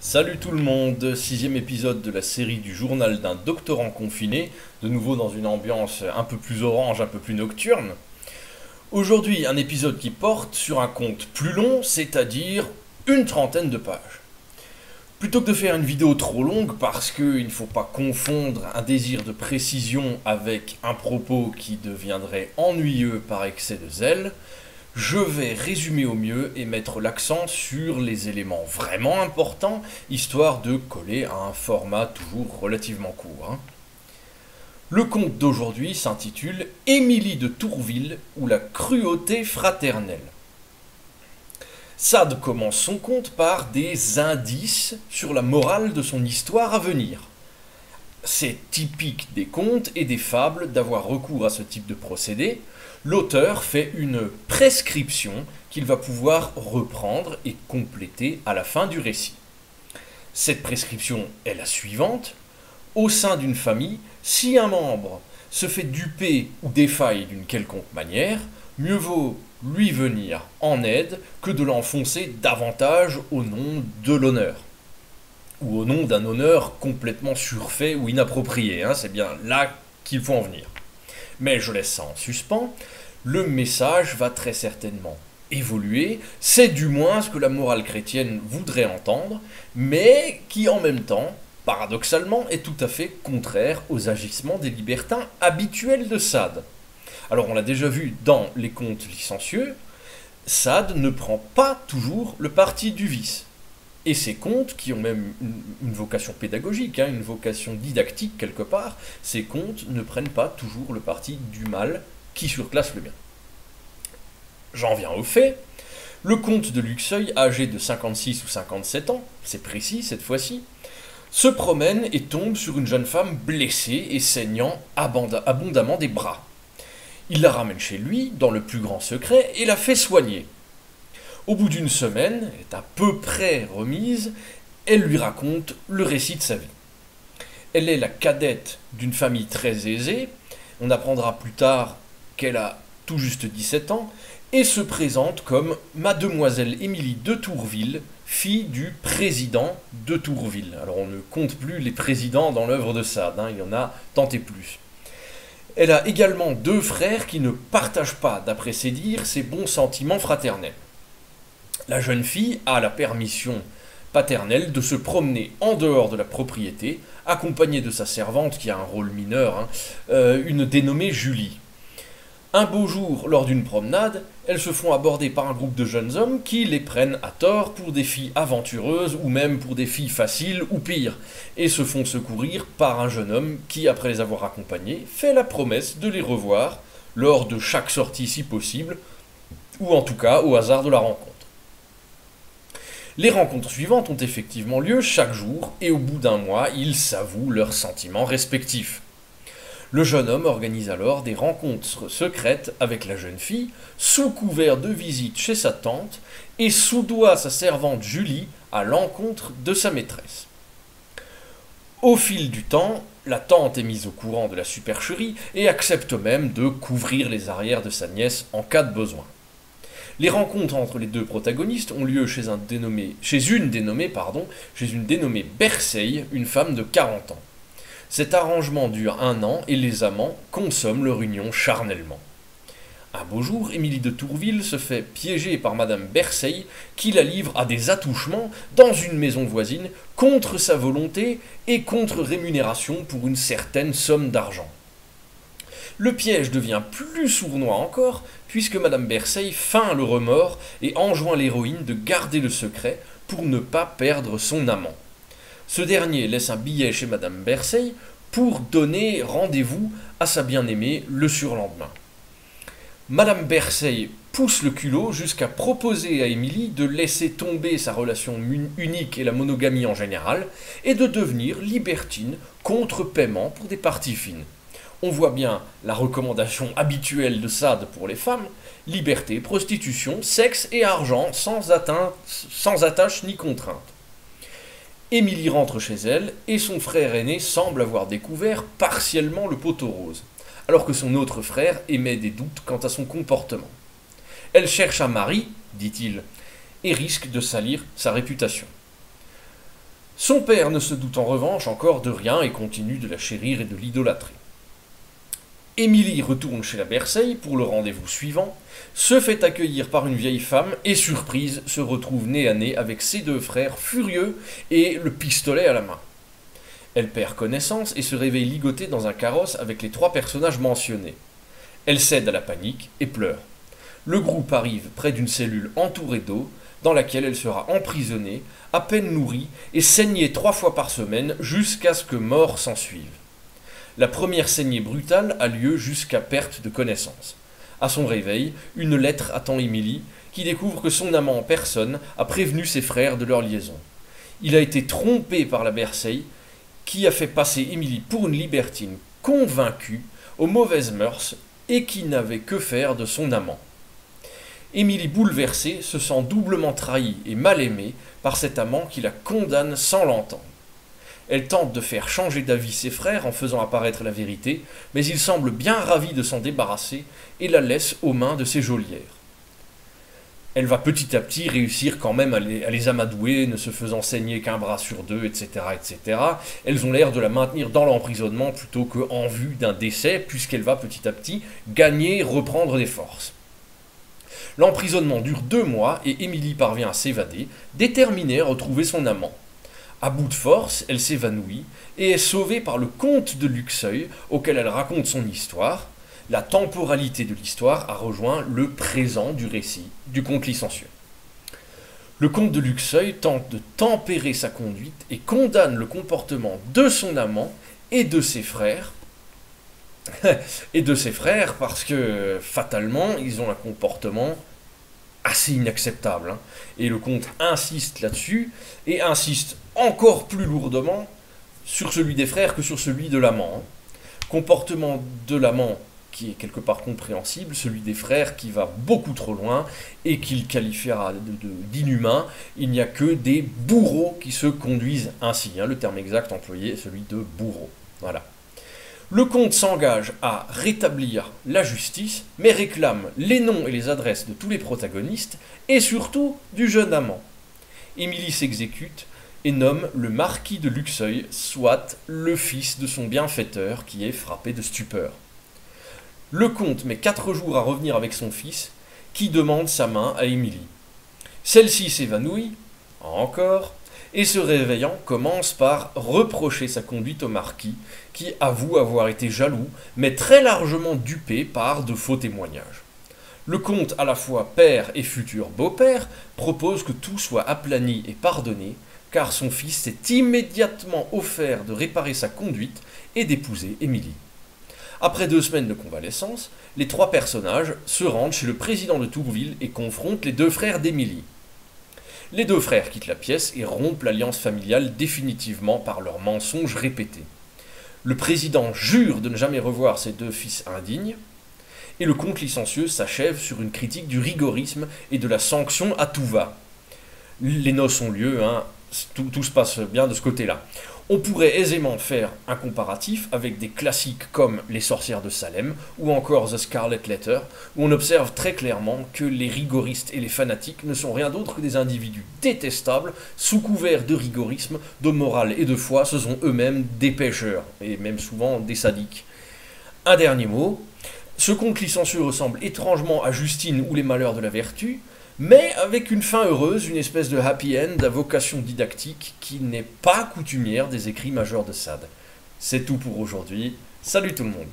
Salut tout le monde, sixième épisode de la série du journal d'un doctorant confiné, de nouveau dans une ambiance un peu plus orange, un peu plus nocturne. Aujourd'hui, un épisode qui porte sur un conte plus long, c'est-à-dire une trentaine de pages. Plutôt que de faire une vidéo trop longue, parce qu'il ne faut pas confondre un désir de précision avec un propos qui deviendrait ennuyeux par excès de zèle, je vais résumer au mieux et mettre l'accent sur les éléments vraiment importants, histoire de coller à un format toujours relativement court. Le conte d'aujourd'hui s'intitule Émilie de Tourville ou la cruauté fraternelle. Sade commence son conte par des indices sur la morale de son histoire à venir. C'est typique des contes et des fables d'avoir recours à ce type de procédé. L'auteur fait une prescription qu'il va pouvoir reprendre et compléter à la fin du récit. Cette prescription est la suivante. Au sein d'une famille, si un membre se fait duper ou défaille d'une quelconque manière, mieux vaut lui venir en aide que de l'enfoncer davantage au nom de l'honneur. Ou au nom d'un honneur complètement surfait ou inapproprié. C'est bien là qu'il faut en venir. Mais je laisse ça en suspens. Le message va très certainement évoluer. C'est du moins ce que la morale chrétienne voudrait entendre, mais qui en même temps, paradoxalement, est tout à fait contraire aux agissements des libertins habituels de Sade. Alors on l'a déjà vu dans les contes licencieux, Sade ne prend pas toujours le parti du vice. Et ces contes, qui ont même une vocation pédagogique, une vocation didactique quelque part, ces contes ne prennent pas toujours le parti du mal qui surclasse le bien. J'en viens au fait. Le comte de Luxeuil, âgé de 56 ou 57 ans, c'est précis cette fois-ci, se promène et tombe sur une jeune femme blessée et saignant abondamment des bras. Il la ramène chez lui, dans le plus grand secret, et la fait soigner. Au bout d'une semaine, elle est à peu près remise, elle lui raconte le récit de sa vie. Elle est la cadette d'une famille très aisée, on apprendra plus tard qu'elle a tout juste 17 ans, et se présente comme Mademoiselle Émilie de Tourville, fille du président de Tourville. Alors on ne compte plus les présidents dans l'œuvre de Sade, il y en a tant et plus. Elle a également deux frères qui ne partagent pas, d'après ses dires, ses bons sentiments fraternels. La jeune fille a la permission paternelle de se promener en dehors de la propriété, accompagnée de sa servante, qui a un rôle mineur, une dénommée Julie. Un beau jour, lors d'une promenade, elles se font aborder par un groupe de jeunes hommes qui les prennent à tort pour des filles aventureuses ou même pour des filles faciles ou pire, et se font secourir par un jeune homme qui, après les avoir accompagnées, fait la promesse de les revoir lors de chaque sortie si possible, ou en tout cas au hasard de la rencontre. Les rencontres suivantes ont effectivement lieu chaque jour, et au bout d'un mois, ils s'avouent leurs sentiments respectifs. Le jeune homme organise alors des rencontres secrètes avec la jeune fille, sous couvert de visite chez sa tante, et soudoie sa servante Julie à l'encontre de sa maîtresse. Au fil du temps, la tante est mise au courant de la supercherie et accepte même de couvrir les arrières de sa nièce en cas de besoin. Les rencontres entre les deux protagonistes ont lieu chez une dénommée Berceil, une femme de 40 ans. Cet arrangement dure 1 an et les amants consomment leur union charnellement. Un beau jour, Émilie de Tourville se fait piéger par Madame Berceil qui la livre à des attouchements dans une maison voisine contre sa volonté et contre rémunération pour une certaine somme d'argent. Le piège devient plus sournois encore, puisque Madame Berceil feint le remords et enjoint l'héroïne de garder le secret pour ne pas perdre son amant. Ce dernier laisse un billet chez Madame Berceil pour donner rendez-vous à sa bien-aimée le surlendemain. Madame Berceil pousse le culot jusqu'à proposer à Émilie de laisser tomber sa relation unique et la monogamie en général, et de devenir libertine contre paiement pour des parties fines. On voit bien la recommandation habituelle de Sade pour les femmes, liberté, prostitution, sexe et argent sans attache ni contrainte. Émilie rentre chez elle et son frère aîné semble avoir découvert partiellement le poteau rose, alors que son autre frère émet des doutes quant à son comportement. Elle cherche un mari, dit-il, et risque de salir sa réputation. Son père ne se doute en revanche encore de rien et continue de la chérir et de l'idolâtrer. Émilie retourne chez la Berceille pour le rendez-vous suivant, se fait accueillir par une vieille femme et, surprise, se retrouve nez à nez avec ses deux frères furieux et le pistolet à la main. Elle perd connaissance et se réveille ligotée dans un carrosse avec les 3 personnages mentionnés. Elle cède à la panique et pleure. Le groupe arrive près d'une cellule entourée d'eau, dans laquelle elle sera emprisonnée, à peine nourrie et saignée 3 fois par semaine jusqu'à ce que mort s'ensuive. La première saignée brutale a lieu jusqu'à perte de connaissance. À son réveil, une lettre attend Émilie, qui découvre que son amant en personne a prévenu ses frères de leur liaison. Il a été trompé par la Berceille, qui a fait passer Émilie pour une libertine convaincue, aux mauvaises mœurs, et qui n'avait que faire de son amant. Émilie, bouleversée, se sent doublement trahie et mal aimée par cet amant qui la condamne sans l'entendre. Elle tente de faire changer d'avis ses frères en faisant apparaître la vérité, mais ils semblent bien ravis de s'en débarrasser et la laissent aux mains de ses geôlières. Elle va petit à petit réussir quand même à les amadouer, ne se faisant saigner qu'un bras sur 2, etc., etc. Elles ont l'air de la maintenir dans l'emprisonnement plutôt qu'en vue d'un décès, puisqu'elle va petit à petit gagner, reprendre des forces. L'emprisonnement dure 2 mois et Émilie parvient à s'évader, déterminée à retrouver son amant. À bout de force, elle s'évanouit et est sauvée par le comte de Luxeuil, auquel elle raconte son histoire. La temporalité de l'histoire a rejoint le présent du récit du conte licencieux. Le comte de Luxeuil tente de tempérer sa conduite et condamne le comportement de son amant et de ses frères. Parce que, fatalement, ils ont un comportement assez inacceptable. Et le comte insiste là-dessus, et insiste encore plus lourdement sur celui des frères que sur celui de l'amant. Comportement de l'amant qui est quelque part compréhensible, celui des frères qui va beaucoup trop loin et qu'il qualifiera d'inhumain. Il n'y a que des bourreaux qui se conduisent ainsi. Le terme exact employé est celui de bourreau. Voilà. Le comte s'engage à rétablir la justice, mais réclame les noms et les adresses de tous les protagonistes, et surtout du jeune amant. Émilie s'exécute et nomme le marquis de Luxeuil, soit le fils de son bienfaiteur qui est frappé de stupeur. Le comte met 4 jours à revenir avec son fils, qui demande sa main à Émilie. Celle-ci s'évanouit, encore, et se réveillant commence par reprocher sa conduite au marquis, qui avoue avoir été jaloux, mais très largement dupé par de faux témoignages. Le comte, à la fois père et futur beau-père, propose que tout soit aplani et pardonné, car son fils s'est immédiatement offert de réparer sa conduite et d'épouser Émilie. Après 2 semaines de convalescence, les 3 personnages se rendent chez le président de Tourville et confrontent les 2 frères d'Émilie. Les 2 frères quittent la pièce et rompent l'alliance familiale définitivement par leurs mensonges répétés. Le président jure de ne jamais revoir ses 2 fils indignes, et le conte licencieux s'achève sur une critique du rigorisme et de la sanction à tout va. Les noces ont lieu, tout se passe bien de ce côté-là. On pourrait aisément faire un comparatif avec des classiques comme Les sorcières de Salem ou encore The Scarlet Letter, où on observe très clairement que les rigoristes et les fanatiques ne sont rien d'autre que des individus détestables, sous couvert de rigorisme, de morale et de foi. Ce sont eux-mêmes des pécheurs, et même souvent des sadiques. Un dernier mot, ce conte licencieux ressemble étrangement à Justine ou Les malheurs de la vertu, mais avec une fin heureuse, une espèce de happy end à vocation didactique qui n'est pas coutumière des écrits majeurs de Sade. C'est tout pour aujourd'hui. Salut tout le monde.